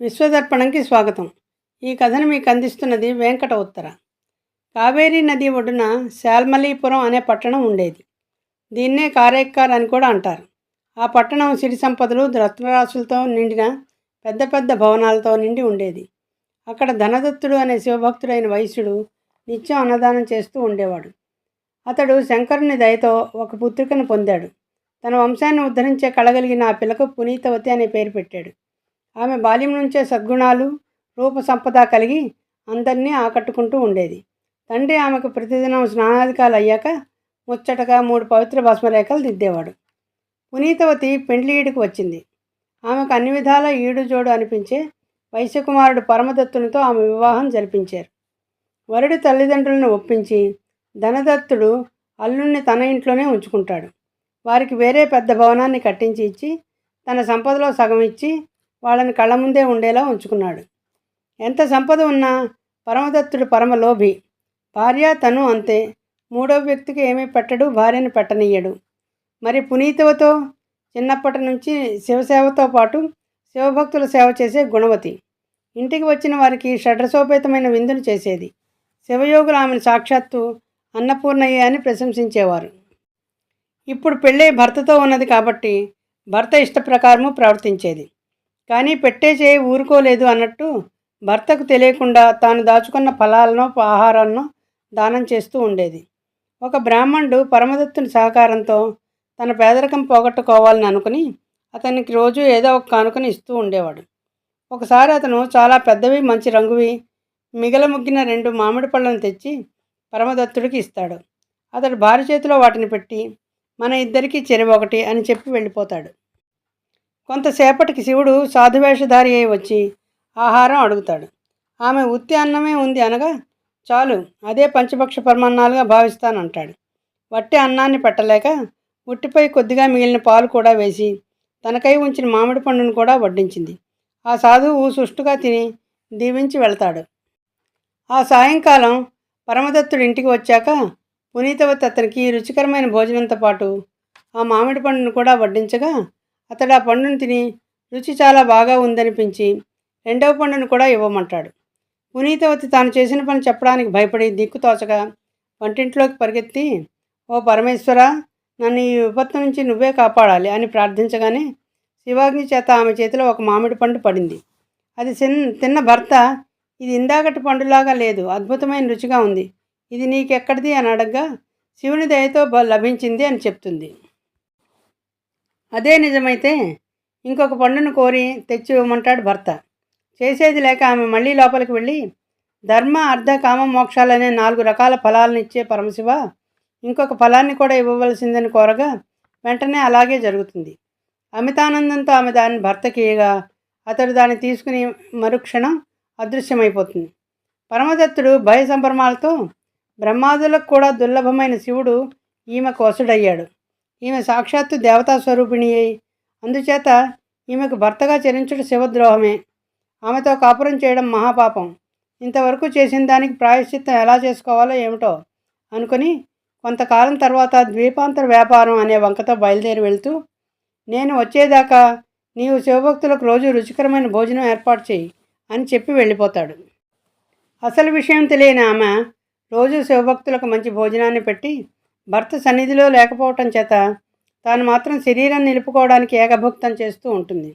విశ్వదర్పణంకి స్వాగతం. ఈ కథను మీకు అందిస్తున్నది వెంకట ఉత్తర. కావేరీ నది ఒడ్డున శాల్మలీపురం అనే పట్టణం ఉండేది. దీన్నే కారైక్కార్ అని కూడా అంటారు. ఆ పట్టణం సిరి సంపదలు, రత్నరాశులతో నిండిన పెద్ద పెద్ద భవనాలతో నిండి ఉండేది. అక్కడ ధనదత్తుడు అనే శివభక్తుడైన వైశ్యుడు నిత్యం అన్నదానం చేస్తూ ఉండేవాడు. అతడు శంకరుని దయతో ఒక పుత్రికను పొందాడు. తన వంశాన్ని ఉద్ధరించే కళగలిగిన ఆ పిల్లకు పునీతవతి అనే పేరు పెట్టాడు. ఆమె బాల్యం నుంచే సద్గుణాలు, రూప సంపద కలిగి అందరినీ ఆకట్టుకుంటూ ఉండేది. తండ్రి ఆమెకు ప్రతిదినం స్నానాధికాలు అయ్యాక ముచ్చటగా 3 పవిత్ర భస్మరేఖలు దిద్దేవాడు. పునీతవతి పెండ్లి ఈడుకు వచ్చింది. ఆమెకు అన్ని విధాల ఈడు జోడు అనిపించే వైశ్యకుమారుడు పరమదత్తునితో ఆమె వివాహం జరిపించారు. వరుడి తల్లిదండ్రులను ఒప్పించి ధనదత్తుడు అల్లుణ్ణి తన ఇంట్లోనే ఉంచుకుంటాడు. వారికి వేరే పెద్ద భవనాన్ని కట్టించి ఇచ్చి తన సంపదలో సగం ఇచ్చి వాళ్ళని కళ్ళ ముందే ఉండేలా ఉంచుకున్నాడు. ఎంత సంపద ఉన్నా పరమదత్తుడు పరమ లోభి. భార్య తను అంతే. మూడో వ్యక్తికి ఏమీ పెట్టడు, భార్యను పెట్టనీయడు. మరి పునీతవతో చిన్నప్పటి నుంచి శివసేవతో పాటు శివభక్తుల సేవ చేసే గుణవతి. ఇంటికి వచ్చిన వారికి షడ్రసోపేతమైన విందును చేసేది. శివయోగులు ఆమెను సాక్షాత్తు అన్నపూర్ణయ్య అని ప్రశంసించేవారు. ఇప్పుడు పెళ్ళే భర్తతో ఉన్నది కాబట్టి భర్త ఇష్టప్రకారము ప్రవర్తించేది. కానీ పెట్టే చేయి ఊరుకోలేదు అన్నట్టు భర్తకు తెలియకుండా తాను దాచుకున్న ఫలాలను, ఆహారాలను దానం చేస్తూ ఉండేది. ఒక బ్రాహ్మణుడు పరమదత్తుని సహకారంతో తన పేదరికం పోగొట్టుకోవాలని అనుకుని అతనికి రోజు ఏదో ఒక కానుకని ఇస్తూ ఉండేవాడు. ఒకసారి అతను చాలా పెద్దవి, మంచి రంగువి, మిగలముగ్గిన 2 మామిడి పళ్ళను తెచ్చి పరమదత్తుడికి ఇస్తాడు. అతడు భార్య చేతిలో వాటిని పెట్టి మన ఇద్దరికీ చెరొకటి అని చెప్పి వెళ్ళిపోతాడు. కొంతసేపటికి శివుడు సాధువేషధారి అయి వచ్చి ఆహారం అడుగుతాడు. ఆమె ఉత్తి అన్నమే ఉంది అనగా చాలు, అదే పంచభక్ష పరమాన్నాలుగా భావిస్తానంటాడు. వట్టి అన్నాన్ని పెట్టలేక ఉట్టిపై కొద్దిగా మిగిలిన పాలు కూడా వేసి తనకై ఉంచిన మామిడి పండును కూడా వడ్డించింది. ఆ సాధువు సుష్టుగా తిని దీవించి వెళతాడు. ఆ సాయంకాలం పరమదత్తుడు ఇంటికి వచ్చాక పునీతవతి అతనికి రుచికరమైన భోజనంతో పాటు ఆ మామిడి పండును కూడా వడ్డించగా అతడు ఆ పండును తిని రుచి చాలా బాగా ఉందనిపించి 2వ పండును కూడా ఇవ్వమంటాడు. పునీతవతి తాను చేసిన పని చెప్పడానికి భయపడి దిక్కుతోచగా వంటింట్లోకి పరిగెత్తి, ఓ పరమేశ్వర, నన్ను ఈ విపత్తు నుంచి నువ్వే కాపాడాలి అని ప్రార్థించగానే శివాగ్ని చేత ఆమె చేతిలో ఒక మామిడి పండు పడింది. అది తిన్న భర్త, ఇది ఇందాకటి పండులాగా లేదు, అద్భుతమైన రుచిగా ఉంది, ఇది నీకెక్కడిది అని అడగగా శివుని దయతో లభించింది అని చెప్తుంది. అదే నిజమైతే ఇంకొక పండును కోరి తెచ్చి ఇవ్వమంటాడు భర్త. చేసేది లేక ఆమె మళ్ళీ లోపలికి వెళ్ళి, ధర్మ, అర్థ, కామ, మోక్షాలనే 4 రకాల ఫలాలను ఇచ్చే పరమశివ, ఇంకొక ఫలాన్ని కూడా ఇవ్వవలసిందని కోరగా వెంటనే అలాగే జరుగుతుంది. అమితానందంతో ఆమె దాన్ని భర్తకి ఇయ్యగా అతడు దాన్ని తీసుకుని మరుక్షణం అదృశ్యమైపోతుంది. పరమదత్తుడు భయ సంభ్రమాలతో బ్రహ్మాదులకు కూడా దుర్లభమైన శివుడు ఈమెకు వసుడయ్యాడు. ఈమె సాక్షాత్తు దేవతా స్వరూపిణి అయి అందుచేత ఈమెకు భర్తగా చరించుడు శివద్రోహమే. ఆమెతో కాపురం చేయడం మహాపాపం. ఇంతవరకు చేసిన దానికి ప్రాయశ్చిత్తం ఎలా చేసుకోవాలో ఏమిటో అనుకుని కొంతకాలం తర్వాత ద్వీపాంతర వ్యాపారం అనే వంకతో బయలుదేరి వెళ్తూ, నేను వచ్చేదాకా నీవు శివభక్తులకు రోజు రుచికరమైన భోజనం ఏర్పాటు చేయి అని చెప్పి వెళ్ళిపోతాడు. అసలు విషయం తెలియని ఆమె రోజు శివభక్తులకు మంచి భోజనాన్ని పెట్టి భర్త సన్నిధిలో లేకపోవటం చేత తాను మాత్రం శరీరం నిలుపుకోవడానికి ఏకభుక్తం చేస్తూ ఉంటుంది.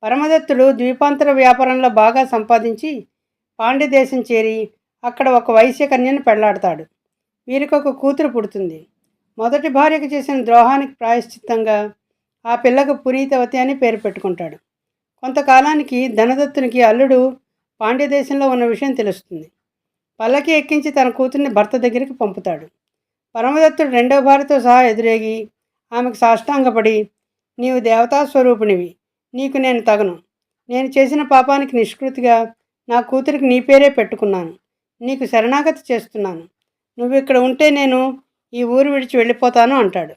పరమదత్తుడు ద్వీపాంతర వ్యాపారంలో బాగా సంపాదించి పాండ్యదేశం చేరి అక్కడ ఒక వైశ్యకన్యను పెళ్లాడతాడు. వీరికొక కూతురు పుడుతుంది. మొదటి భార్యకు చేసిన ద్రోహానికి ప్రాయశ్చిత్తంగా ఆ పిల్లకు పునీతవతి అని పేరు పెట్టుకుంటాడు. కొంతకాలానికి ధనదత్తునికి అల్లుడు పాండ్యదేశంలో ఉన్న విషయం తెలుస్తుంది. పల్లకి ఎక్కించి తన కూతుర్ని భర్త దగ్గరికి పంపుతాడు. పరమదత్తుడు 2వ భార్యతో సహా ఎదురేగి ఆమెకు సాష్టాంగపడి, నీవు దేవతా స్వరూపిణివి, నీకు నేను తగను. నేను చేసిన పాపానికి నిష్కృతిగా నా కూతురికి నీ పేరే పెట్టుకున్నాను. నీకు శరణాగతి చేస్తున్నాను. నువ్వు ఇక్కడ ఉంటే నేను ఈ ఊరు విడిచి వెళ్ళిపోతాను అంటాడు.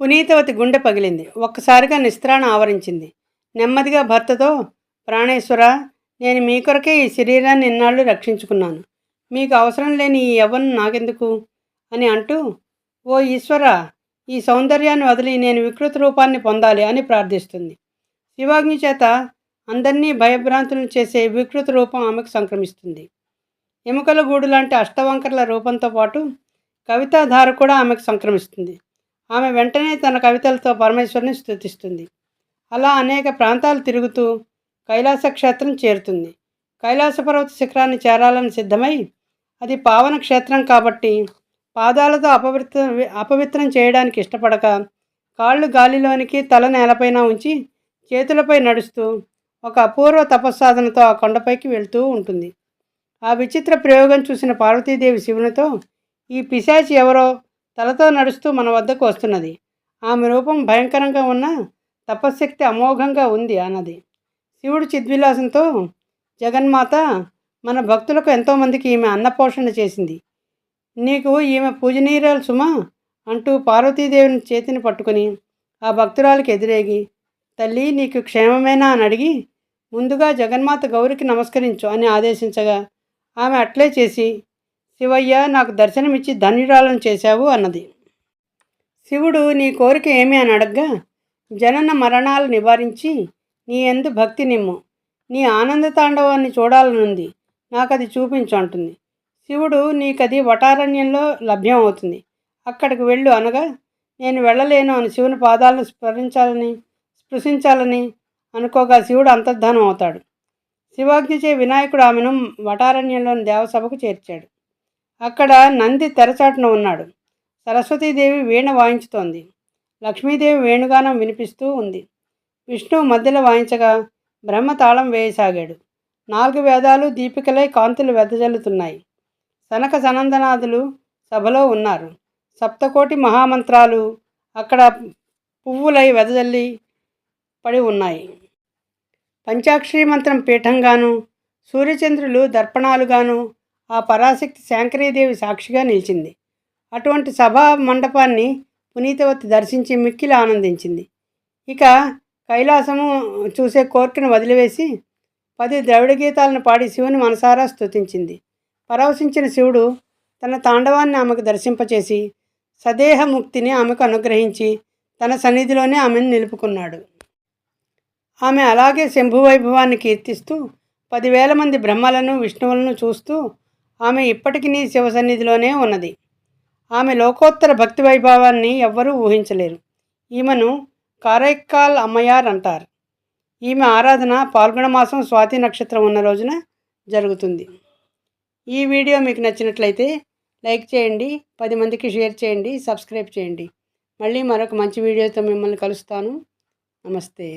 పునీతవతి గుండె పగిలింది. ఒక్కసారిగా నిస్త్రాణ ఆవరించింది. నెమ్మదిగా భర్తతో, ప్రాణేశ్వర, నేను మీ కొరకే ఈ శరీరాన్ని ఇన్నాళ్ళు రక్షించుకున్నాను. మీకు అవసరం లేని ఈ యవ్వనం నాకెందుకు అని అంటూ, ఓ ఈశ్వర, ఈ సౌందర్యాన్ని వదిలి నేను వికృత రూపాన్ని పొందాలి అని ప్రార్థిస్తుంది. శివాగ్ని చేత అందరినీ భయభ్రాంతులను చేసే వికృత రూపం ఆమెకు సంక్రమిస్తుంది. ఎముకల గూడు లాంటి అష్టవంకరల రూపంతో పాటు కవితాధార కూడా ఆమెకు సంక్రమిస్తుంది. ఆమె వెంటనే తన కవితలతో పరమేశ్వరుని స్తుతిస్తుంది. అలా అనేక ప్రాంతాలు తిరుగుతూ కైలాస క్షేత్రం చేరుతుంది. కైలాస పర్వత శిఖరాన్ని చేరాలని సిద్ధమై, అది పావన క్షేత్రం కాబట్టి పాదాలతో అపవిత్రం చేయడానికి ఇష్టపడక, కాళ్ళు గాలిలోనికి తల నేలపైన ఉంచి చేతులపై నడుస్తూ ఒక అపూర్వ తపస్సాధనతో ఆ కొండపైకి వెళ్తూ ఉంటుంది. ఆ విచిత్ర ప్రయోగం చూసిన పార్వతీదేవి శివునితో, ఈ పిశాచి ఎవరో తలతో నడుస్తూ మన వద్దకు వస్తున్నది. ఆమె రూపం భయంకరంగా ఉన్న తపశ్శక్తి అమోఘంగా ఉంది అన్నది. శివుడు చిద్విలాసంతో, జగన్మాత, మన భక్తులకు ఎంతోమందికి ఈమె అన్నపోషణ చేసింది. నీకు ఈమె పూజనీయురాలు సుమా అంటూ పార్వతీదేవిని చేతిని పట్టుకుని ఆ భక్తురాలికి ఎదురేగి, తల్లి నీకు క్షేమమేనా అని అడిగి, ముందుగా జగన్మాత గౌరికి నమస్కరించు అని ఆదేశించగా, ఆమె అట్లే చేసి, శివయ్య, నాకు దర్శనమిచ్చి ధన్యురాలను చేశావు అన్నది. శివుడు నీ కోరిక ఏమి అని అడగ్గా, జనన మరణాలు నివారించి నీ యందు భక్తి నిమ్ము, నీ ఆనంద తాండవాన్ని చూడాలనుంది, నాకది చూపించు అంటుంది. శివుడు, నీకది వటారణ్యంలో లభ్యం అవుతుంది, అక్కడికి వెళ్ళు అనగా, నేను వెళ్ళలేను అని శివుని పాదాలను స్పృశించాలని అనుకోగా శివుడు అంతర్ధానం అవుతాడు. శివాజ్ఞచే వినాయకుడు ఆమెను వటారణ్యంలోని దేవసభకు చేర్చాడు. అక్కడ నంది తెరచాటున ఉన్నాడు. సరస్వతీదేవి వీణ వాయించుతోంది. లక్ష్మీదేవి వేణుగానం వినిపిస్తూ ఉంది. విష్ణువు మధ్యలో వాయించగా బ్రహ్మ తాళం వేయసాగాడు. 4 వేదాలు దీపికలై కాంతులు వెదజల్లుతున్నాయి. సనక సనందనాథులు సభలో ఉన్నారు. సప్తకోటి మహామంత్రాలు అక్కడ పువ్వులై వెదజల్లి పడి ఉన్నాయి. పంచాక్షరి మంత్రం పీఠంగాను, సూర్యచంద్రులు దర్పణాలుగాను ఆ పరాశక్తి శాంకరీదేవి సాక్షిగా నిలిచింది. అటువంటి సభా మండపాన్ని పునీతవతి దర్శించి మిక్కిలి ఆనందించింది. ఇక కైలాసము చూసే కోర్కెను వదిలివేసి 10 ద్రవిడ గీతాలను పాడి శివుని మనసారా స్తుతించింది. పరవశించిన శివుడు తన తాండవాన్ని ఆమెకు దర్శింపచేసి సదేహ ముక్తిని ఆమెకు అనుగ్రహించి తన సన్నిధిలోనే ఆమెను నిలుపుకున్నాడు. ఆమె అలాగే శంభువైభవాన్ని కీర్తిస్తూ 10,000 మంది బ్రహ్మలను విష్ణువులను చూస్తూ ఆమె ఇప్పటికీ శివ సన్నిధిలోనే ఉన్నది. ఆమె లోకోత్తర భక్తి వైభవాన్ని ఎవ్వరూ ఊహించలేరు. ఈమెను కారైక్కాల్ అమ్మయార్ అంటారు. ఈమె ఆరాధన పాల్గొన మాసం స్వాతి నక్షత్రం ఉన్న రోజున జరుగుతుంది. ఈ వీడియో మీకు నచ్చినట్లయితే లైక్ చేయండి, 10 మందికి షేర్ చేయండి, సబ్స్క్రైబ్ చేయండి. మళ్ళీ మరొక మంచి వీడియోతో మిమ్మల్ని కలుస్తాను. నమస్తే.